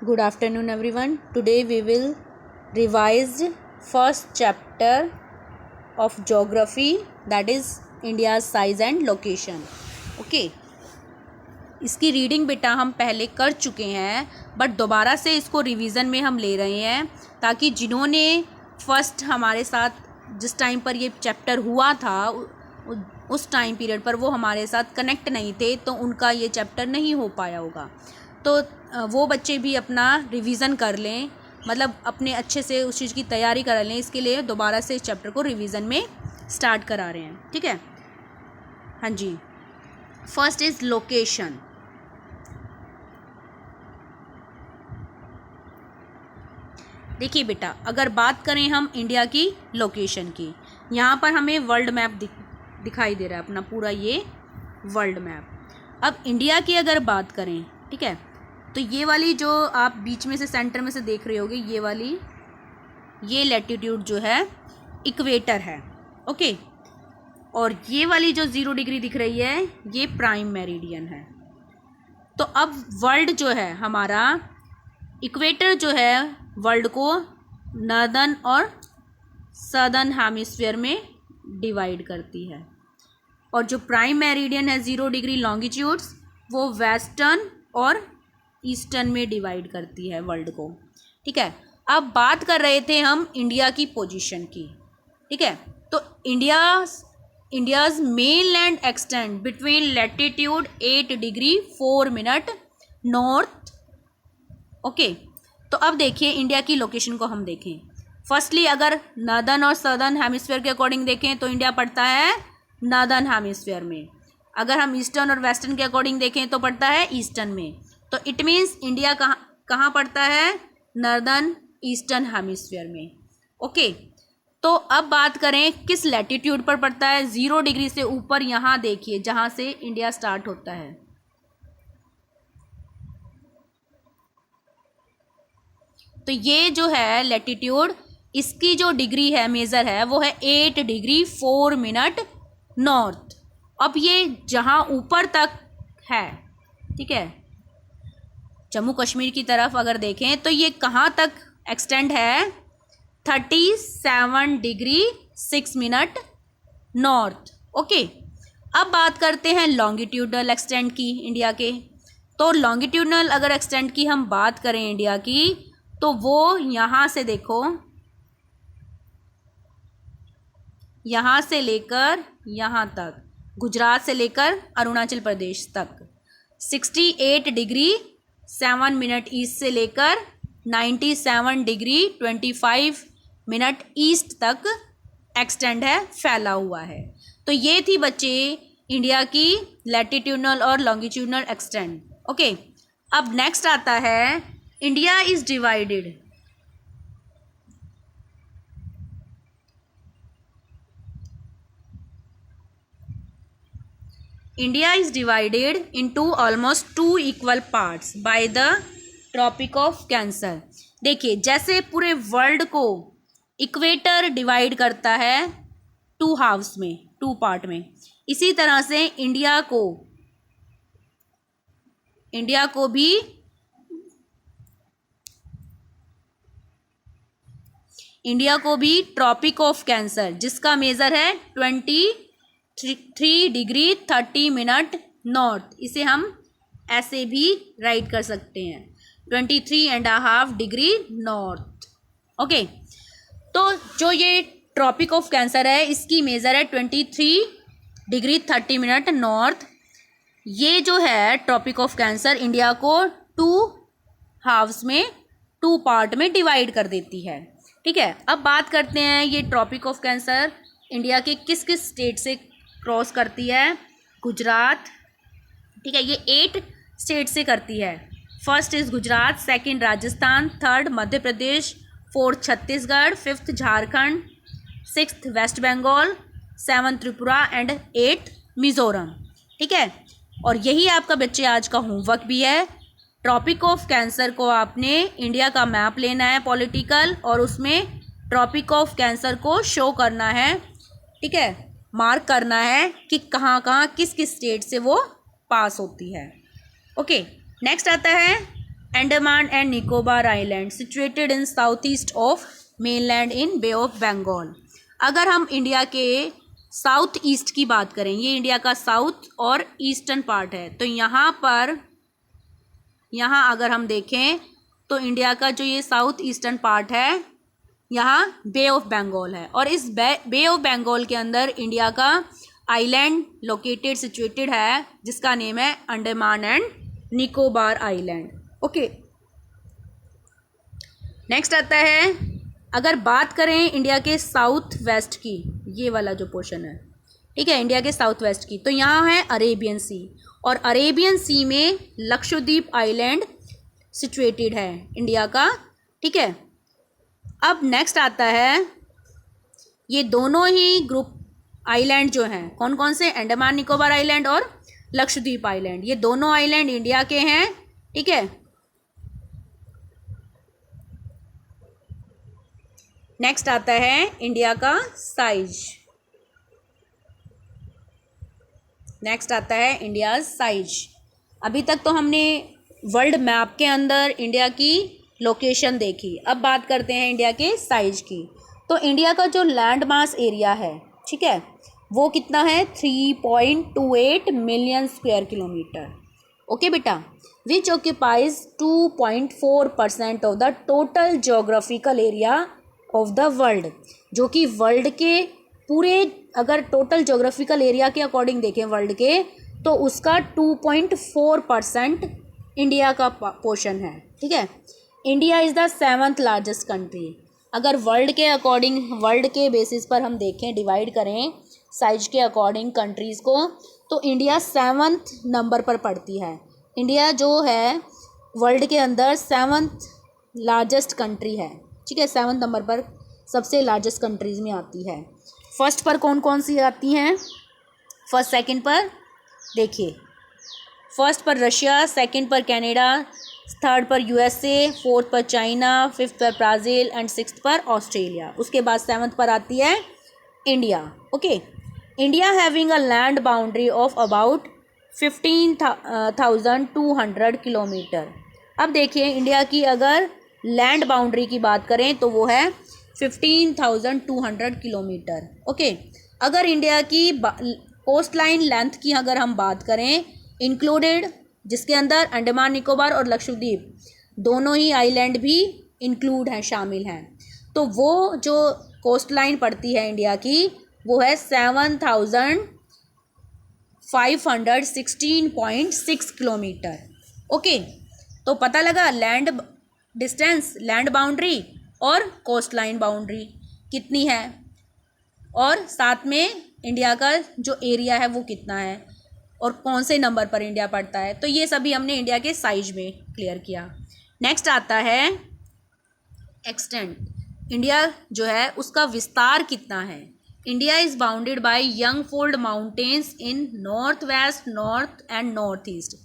Good afternoon everyone. Today we will revise first chapter of geography, that is India's size and location. Okay. इसकी reading बेटा हम पहले कर चुके हैं बट दोबारा से इसको रिवीजन में हम ले रहे हैं ताकि जिन्होंने फर्स्ट हमारे साथ जिस टाइम पर ये चैप्टर हुआ था उस टाइम पीरियड पर वो हमारे साथ कनेक्ट नहीं थे तो उनका ये चैप्टर नहीं हो पाया होगा, तो वो बच्चे भी अपना रिवीज़न कर लें, मतलब अपने अच्छे से उस चीज़ की तैयारी कर लें। इसके लिए दोबारा से इस चैप्टर को रिवीज़न में स्टार्ट करा रहे हैं, ठीक है। हाँ जी, फर्स्ट इज़ लोकेशन। देखिए बेटा, अगर बात करें हम इंडिया की लोकेशन की, यहाँ पर हमें वर्ल्ड मैप दिखाई दे रहा है, अपना पूरा ये वर्ल्ड मैप। अब इंडिया की अगर बात करें, ठीक है, तो ये वाली जो आप बीच में से सेंटर में से देख रहे होगे, ये वाली ये लैटिट्यूड जो है इक्वेटर है, ओके। और ये वाली जो 0 डिग्री दिख रही है ये प्राइम मेरिडियन है। तो अब वर्ल्ड जो है हमारा, इक्वेटर जो है वर्ल्ड को नॉर्दर्न और सदर्न हेमिस्फीयर में डिवाइड करती है, और जो प्राइम मेरिडियन है 0 डिग्री लॉन्गिट्यूड्स वो वेस्टर्न और ईस्टर्न में डिवाइड करती है वर्ल्ड को, ठीक है। अब बात कर रहे थे हम इंडिया की पोजीशन की, ठीक है। तो India's main land extend between latitude 8 degree 4 minute north, okay. तो अब देखिए इंडिया की लोकेशन को हम देखें। फर्स्टली अगर नॉर्दर्न और सदर्न हेमिस्फीयर के अकॉर्डिंग देखें तो इंडिया पड़ता है नॉर्दर्न हेमिस्फीयर में। अगर हम ईस्टर्न और वेस्टर्न के अकॉर्डिंग देखें तो पड़ता है ईस्टर्न में। तो इट मीन्स इंडिया कहाँ पड़ता है? नॉर्दर्न ईस्टर्न हेमिस्फीयर में, ओके। तो अब बात करें किस लैटिट्यूड पर पड़ता है? 0 डिग्री से ऊपर, यहाँ देखिए जहाँ से इंडिया स्टार्ट होता है, तो ये जो है लैटिट्यूड, इसकी जो डिग्री है मेज़र है वो है 8 डिग्री 4 मिनट नॉर्थ। अब ये जहाँ ऊपर तक है, ठीक है, जम्मू कश्मीर की तरफ अगर देखें तो ये कहाँ तक एक्सटेंड है? 37 डिग्री 6 मिनट नॉर्थ, ओके। अब बात करते हैं लॉन्गिट्यूडनल एक्सटेंड की इंडिया के। तो लॉन्गिट्यूडनल अगर एक्सटेंड की हम बात करें इंडिया की, तो वो यहाँ से देखो, यहाँ से लेकर यहाँ तक, गुजरात से लेकर अरुणाचल प्रदेश तक 68 डिग्री 7 मिनट ईस्ट से लेकर 97 डिग्री 25 मिनट ईस्ट तक एक्सटेंड है, फैला हुआ है। तो ये थी बच्चे इंडिया की लैटिट्यूडनल और लॉन्गिट्यूडनल एक्सटेंड, ओके। अब नेक्स्ट आता है India is divided. India is divided into almost 2 equal parts by the Tropic of Cancer. देखिए जैसे पूरे वर्ल्ड को इक्वेटर डिवाइड करता है 2 हाफ्स में, 2 पार्ट में, इसी तरह से इंडिया को भी ट्रॉपिक ऑफ कैंसर, जिसका मेजर है 23 डिग्री 30 मिनट नॉर्थ, इसे हम ऐसे भी राइट कर सकते हैं 23.5 डिग्री नॉर्थ, ओके। तो जो ये ट्रॉपिक ऑफ कैंसर है इसकी मेजर है 23 डिग्री 30 मिनट नॉर्थ। ये जो है ट्रॉपिक ऑफ कैंसर इंडिया को 2 हाफ्स में, 2 पार्ट में डिवाइड कर देती है, ठीक है। अब बात करते हैं ये ट्रॉपिक ऑफ कैंसर इंडिया के किस किस स्टेट से क्रॉस करती है। गुजरात, ठीक है, ये 8 स्टेट से करती है। First is Gujarat, second Rajasthan, third Madhya Pradesh, fourth Chhattisgarh, fifth Jharkhand, sixth West Bengal, 7 Tripura and 8 Mizoram, ठीक है। और यही आपका बच्चे आज का होमवर्क भी है। ट्रॉपिक ऑफ कैंसर को आपने इंडिया का मैप लेना है पॉलिटिकल, और उसमें ट्रॉपिक ऑफ कैंसर को शो करना है, ठीक है, मार्क करना है कि कहाँ कहाँ किस किस स्टेट से वो पास होती है, ओके। नेक्स्ट आता है Andaman and Nicobar island situated in south east of mainland in Bay of Bengal. अगर हम इंडिया के साउथ ईस्ट की बात करें, ये इंडिया का साउथ और ईस्टर्न पार्ट है, तो यहाँ अगर हम देखें तो इंडिया का जो ये साउथ ईस्टर्न पार्ट है, यहाँ बे ऑफ बंगाल है, और इस बे ऑफ बंगाल के अंदर इंडिया का आइलैंड लोकेटेड सिचुएटेड है जिसका नेम है Andaman and Nicobar island. Okay, next आता है, अगर बात करें इंडिया के साउथ वेस्ट की, ये वाला जो पोर्शन है, ठीक है, इंडिया के साउथ वेस्ट की, तो यहाँ है अरेबियन सी, और अरेबियन सी में लक्षद्वीप आइलैंड सिचुएटेड है इंडिया का, ठीक है। अब नेक्स्ट आता है, ये दोनों ही ग्रुप आइलैंड जो हैं, कौन कौन से, अंडमान निकोबार आइलैंड और लक्षद्वीप आइलैंड, ये दोनों आइलैंड इंडिया के हैं, ठीक है। नेक्स्ट आता है इंडिया का साइज। नेक्स्ट आता है इंडिया साइज। अभी तक तो हमने वर्ल्ड मैप के अंदर इंडिया की लोकेशन देखी, अब बात करते हैं इंडिया के साइज की। तो इंडिया का जो लैंड मास एरिया है, ठीक है, वो कितना है, 3.28 मिलियन स्क्वायर किलोमीटर। ओके बेटा, which occupies 2.4% of the total geographical area of the world, जो कि वर्ल्ड के पूरे, अगर टोटल जोग्राफिकल एरिया के अकॉर्डिंग देखें वर्ल्ड के, तो उसका 2.4% इंडिया का पोर्शन है, ठीक है। India is the 7th largest country. अगर वर्ल्ड के अकॉर्डिंग, वर्ल्ड के बेसिस पर हम देखें, डिवाइड करें साइज के अकॉर्डिंग कंट्रीज़ को, तो इंडिया 7th नंबर पर पड़ती है। इंडिया जो है वर्ल्ड के अंदर 7th लार्जेस्ट कंट्री है, ठीक है, 7th नंबर पर सबसे लार्जेस्ट कंट्रीज़ में आती है। फर्स्ट पर कौन कौन सी आती हैं, फर्स्ट सेकंड पर देखिए, फर्स्ट पर रशिया, सेकंड पर कनाडा, थर्ड पर यूएसए, फोर्थ पर चाइना, फिफ्थ पर ब्राज़ील एंड सिक्स्थ पर ऑस्ट्रेलिया। उसके बाद 7th पर आती है India. Okay, India having a land boundary of about 15,200 kilometre. अब देखिए इंडिया की अगर लैंड बाउंड्री की बात करें तो वो है 15,200 किलोमीटर। ओके, अगर इंडिया की कोस्ट लाइन लेंथ की अगर हम बात करें, इंक्लूडेड, जिसके अंदर अंडमान निकोबार और लक्षद्वीप दोनों ही आइलैंड भी इंक्लूड हैं, शामिल हैं, तो वो जो कोस्ट लाइन पड़ती है इंडिया की, वो है 7,516.6 किलोमीटर। ओके, तो पता लगा लैंड डिस्टेंस, लैंड बाउंड्री और कोस्ट लाइन बाउंड्री कितनी है, और साथ में इंडिया का जो एरिया है वो कितना है, और कौन से नंबर पर इंडिया पड़ता है। तो ये सभी हमने इंडिया के साइज में क्लियर किया। नेक्स्ट आता है एक्सटेंट। इंडिया जो है उसका विस्तार कितना है। India is bounded by young fold mountains in north west, north and north east.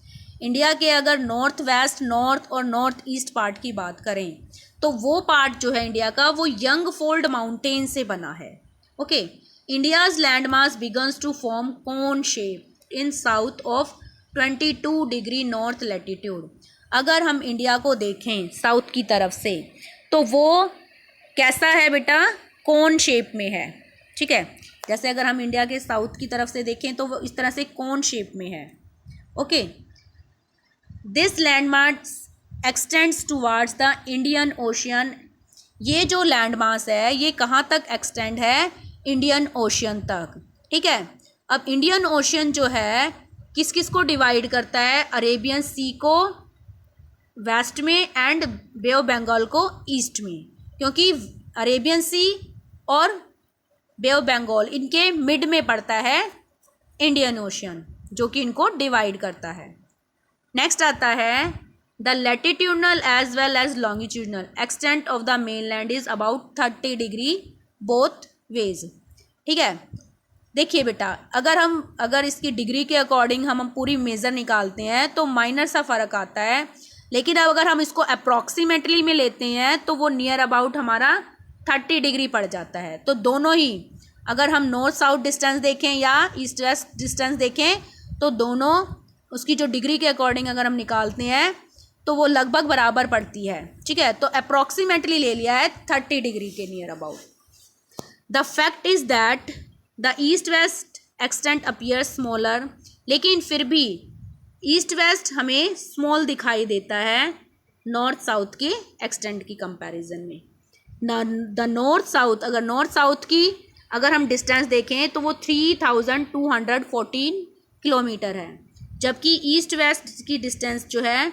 India के अगर नॉर्थ वेस्ट, नॉर्थ और नॉर्थ ईस्ट पार्ट की बात करें, तो वो पार्ट जो है इंडिया का, वो यंग फोल्ड माउंटेन से बना है। Okay, India's land mass begins to form cone shape in south of 22 degree north latitude. अगर हम इंडिया को देखें साउथ की तरफ से, तो वो कैसा है बेटा, कोन शेप में है, ठीक है। जैसे अगर हम इंडिया के साउथ की तरफ से देखें तो वो इस तरह से कोन शेप में है। Okay, this landmark x tends towards the Indian ocean. ये जो लैंड मास है ये कहाँ तक एक्सटेंड है, इंडियन ओशियन तक, ठीक है। अब इंडियन ओशियन जो है किस किस को डिवाइड करता है, अरेबियन सी को वेस्ट में एंड बे ऑफ बंगाल को ईस्ट में, क्योंकि अरेबियन सी और बे ऑफ बंगाल इनके मिड में पड़ता है इंडियन ओशियन, जो कि इनको डिवाइड करता है। नेक्स्ट आता है the latitudinal as well as longitudinal extent of the mainland is about 30 degree both ways, ठीक है। देखिए बेटा, अगर इसकी डिग्री के अकॉर्डिंग हम पूरी मेज़र निकालते हैं तो माइनर सा फ़र्क आता है, लेकिन अब अगर हम इसको अप्रॉक्सीमेटली में लेते हैं तो वो नियर अबाउट हमारा 30 डिग्री पड़ जाता है। तो दोनों ही, अगर हम नॉर्थ साउथ डिस्टेंस देखें या ईस्ट वेस्ट डिस्टेंस देखें, तो दोनों उसकी जो डिग्री के अकॉर्डिंग अगर हम निकालते हैं तो वो लगभग बराबर पड़ती है, ठीक है। तो अप्रॉक्सीमेटली ले लिया है 30 डिग्री के near about. The fact is that the east west extent appear smaller, लेकिन फिर भी ईस्ट वेस्ट हमें स्मॉल दिखाई देता है नॉर्थ साउथ के एक्सटेंट की कंपैरिजन में। द नॉर्थ साउथ, अगर नॉर्थ साउथ की अगर हम डिस्टेंस देखें तो वो 3214 किलोमीटर है, जबकि ईस्ट वेस्ट की डिस्टेंस जो है,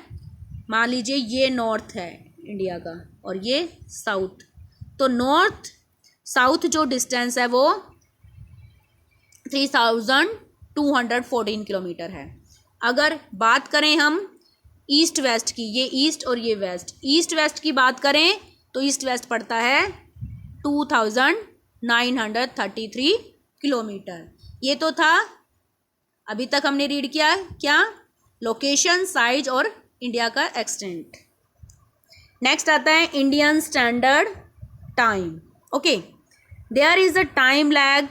मान लीजिए ये नॉर्थ है इंडिया का और ये साउथ, तो नॉर्थ साउथ जो डिस्टेंस है वो 3214 किलोमीटर है। अगर बात करें हम ईस्ट वेस्ट की, ये ईस्ट और ये वेस्ट, ईस्ट वेस्ट की बात करें तो ईस्ट वेस्ट पड़ता है 2933 किलोमीटर। ये तो था अभी तक हमने रीड किया क्या, लोकेशन, साइज और इंडिया का एक्सटेंट। नेक्स्ट आता है Indian standard time. Okay, there is a time lag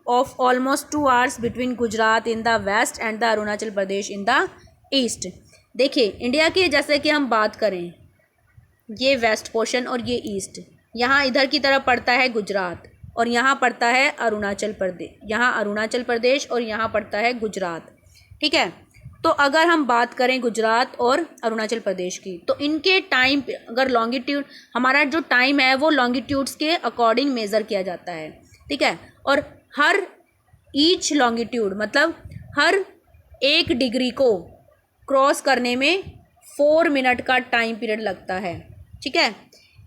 of almost 2 hours between Gujarat in the west and the Arunachal Pradesh in the east। देखिए इंडिया के जैसे कि हम बात करें, ये वेस्ट पोर्शन और ये ईस्ट, यहाँ इधर की तरफ पड़ता है गुजरात और यहाँ पड़ता है अरुणाचल प्रदेश, यहाँ अरुणाचल प्रदेश और यहाँ पड़ता है गुजरात, ठीक है। तो अगर हम बात करें गुजरात और अरुणाचल प्रदेश की, तो इनके टाइम पे अगर लॉन्गिट्यूड, हमारा जो टाइम है वो लॉन्गिट्यूड्स के अकॉर्डिंग मेज़र किया जाता है, ठीक है। और हर ईच लॉन्गिट्यूड मतलब हर 1 डिग्री को क्रॉस करने में 4 मिनट का टाइम पीरियड लगता है, ठीक है।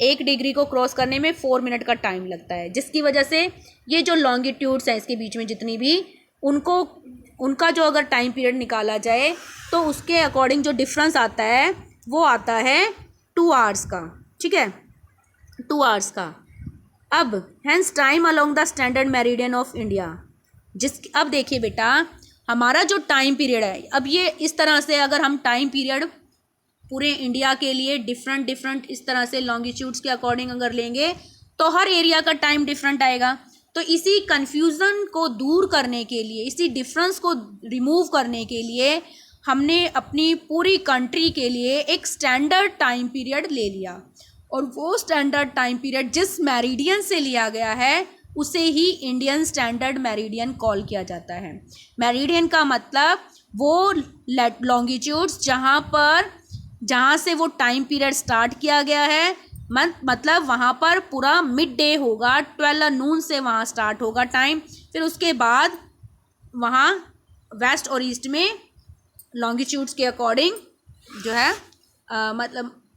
1 डिग्री को क्रॉस करने में 4 मिनट का टाइम लगता है, जिसकी वजह से ये जो लॉन्गिट्यूड्स हैं इसके बीच में जितनी भी, उनका जो अगर टाइम पीरियड निकाला जाए तो उसके अकॉर्डिंग जो डिफरेंस आता है वो आता है 2 आवर्स का, ठीक है, 2 आवर्स का। अब hence time along the standard meridian of India, अब देखिए बेटा हमारा जो टाइम पीरियड है, अब ये इस तरह से अगर हम टाइम पीरियड पूरे इंडिया के लिए डिफरेंट इस तरह से लॉन्गिट्यूड्स के अकॉर्डिंग अगर लेंगे तो हर एरिया का टाइम डिफरेंट आएगा। तो इसी कन्फ्यूज़न को दूर करने के लिए, इसी डिफरेंस को रिमूव करने के लिए हमने अपनी पूरी कंट्री के लिए एक स्टैंडर्ड टाइम पीरियड ले लिया, और वो स्टैंडर्ड टाइम पीरियड जिस मेरिडियन से लिया गया है उसे ही इंडियन स्टैंडर्ड मेरिडियन कॉल किया जाता है। मेरिडियन का मतलब वो लॉन्गिट्यूड्स जहाँ से वो टाइम पीरियड स्टार्ट किया गया है, मतलब वहाँ पर पूरा मिड डे होगा, 12 नून से वहाँ स्टार्ट होगा टाइम, फिर उसके बाद वहाँ वेस्ट और ईस्ट में लॉन्गिट्यूड्स के अकॉर्डिंग जो है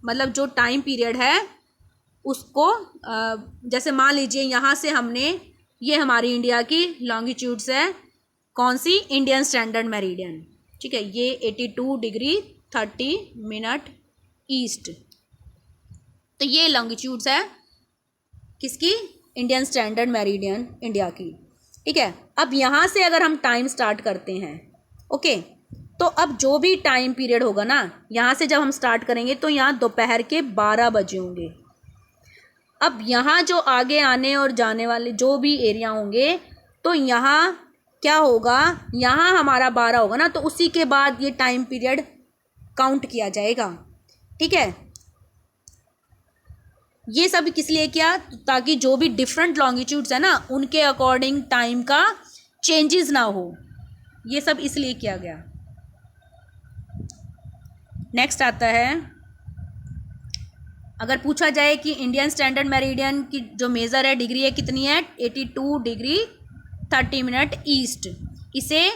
मतलब जो टाइम पीरियड है उसको जैसे मान लीजिए यहाँ से हमने, ये हमारी इंडिया की लॉन्गिट्यूड्स है, कौन सी, इंडियन स्टैंडर्ड मेरिडियन, ठीक है, ये 82 डिग्री 30 मिनट ईस्ट, तो ये लॉन्गिट्यूड्स है किसकी, इंडियन स्टैंडर्ड मेरिडियन इंडिया की, ठीक है। अब यहाँ से अगर हम टाइम स्टार्ट करते हैं, ओके, तो अब जो भी टाइम पीरियड होगा ना, यहाँ से जब हम स्टार्ट करेंगे तो यहाँ दोपहर के 12 बजे होंगे। अब यहाँ जो आगे आने और जाने वाले जो भी एरिया होंगे तो यहाँ क्या होगा, यहाँ हमारा 12 होगा ना, तो उसी के बाद ये टाइम पीरियड काउंट किया जाएगा, ठीक है। ये सब किस लिए किया, ताकि जो भी डिफरेंट लॉन्गिट्यूड्स है ना उनके अकॉर्डिंग टाइम का चेंजेस ना हो, ये सब इसलिए किया गया। नेक्स्ट आता है, अगर पूछा जाए कि इंडियन स्टैंडर्ड मेरिडियन की जो मेज़र है डिग्री है कितनी है, 82 डिग्री 30 मिनट ईस्ट, इसे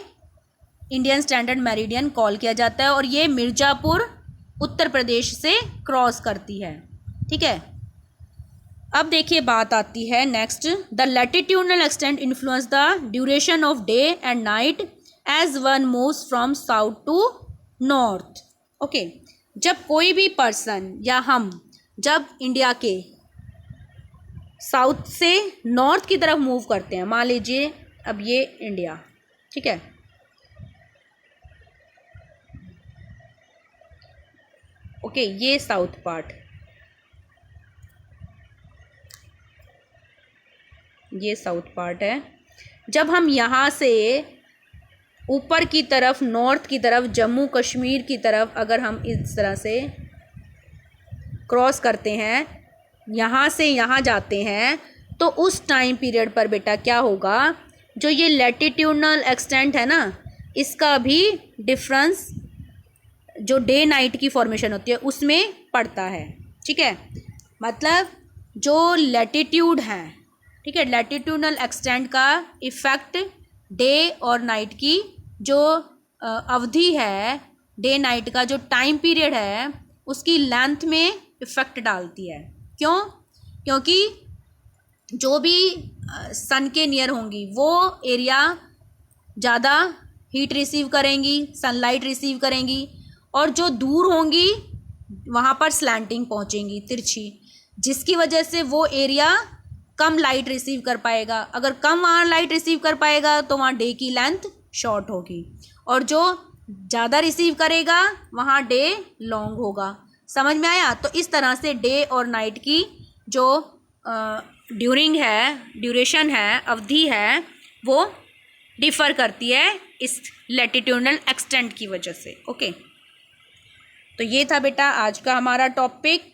इंडियन स्टैंडर्ड मेरिडियन कॉल किया जाता है, और ये मिर्ज़ापुर उत्तर प्रदेश से क्रॉस करती है, ठीक है। अब देखिए बात आती है next, the latitudinal extent influence the duration of day and night as one moves from south to north. Okay, जब कोई भी पर्सन या हम जब इंडिया के साउथ से नॉर्थ की तरफ मूव करते हैं, मान लीजिए अब ये इंडिया, ठीक है, ओके, ये साउथ पार्ट, ये साउथ पार्ट है। जब हम यहाँ से ऊपर की तरफ नॉर्थ की तरफ जम्मू कश्मीर की तरफ अगर हम इस तरह से क्रॉस करते हैं, यहाँ से यहाँ जाते हैं, तो उस टाइम पीरियड पर बेटा क्या होगा, जो ये लैटिट्यूडनल एक्सटेंट है ना, इसका भी डिफरेंस जो डे नाइट की फॉर्मेशन होती है उसमें पड़ता है। ठीक है, मतलब जो लैटिट्यूड है, ठीक है, लैटिट्यूडनल एक्सटेंट का इफ़ेक्ट डे और नाइट की जो अवधि है, डे नाइट का जो टाइम पीरियड है उसकी लेंथ में इफ़ेक्ट डालती है। क्यों? क्योंकि जो भी सन के नियर होंगी वो एरिया ज़्यादा हीट रिसीव करेंगी, सनलाइट रिसीव करेंगी, और जो दूर होंगी वहाँ पर स्लैंटिंग पहुँचेंगी, तिरछी, जिसकी वजह से वो एरिया कम लाइट रिसीव कर पाएगा। अगर कम वहाँ लाइट रिसीव कर पाएगा तो वहाँ डे की लेंथ शॉर्ट होगी, और जो ज़्यादा रिसीव करेगा वहाँ डे लॉन्ग होगा। समझ में आया? तो इस तरह से डे और नाइट की जो ड्यूरेशन है, अवधि है, वो डिफ़र करती है इस लैटिट्यूडनल एक्सटेंट की वजह से। ओके, तो ये था बेटा आज का हमारा टॉपिक।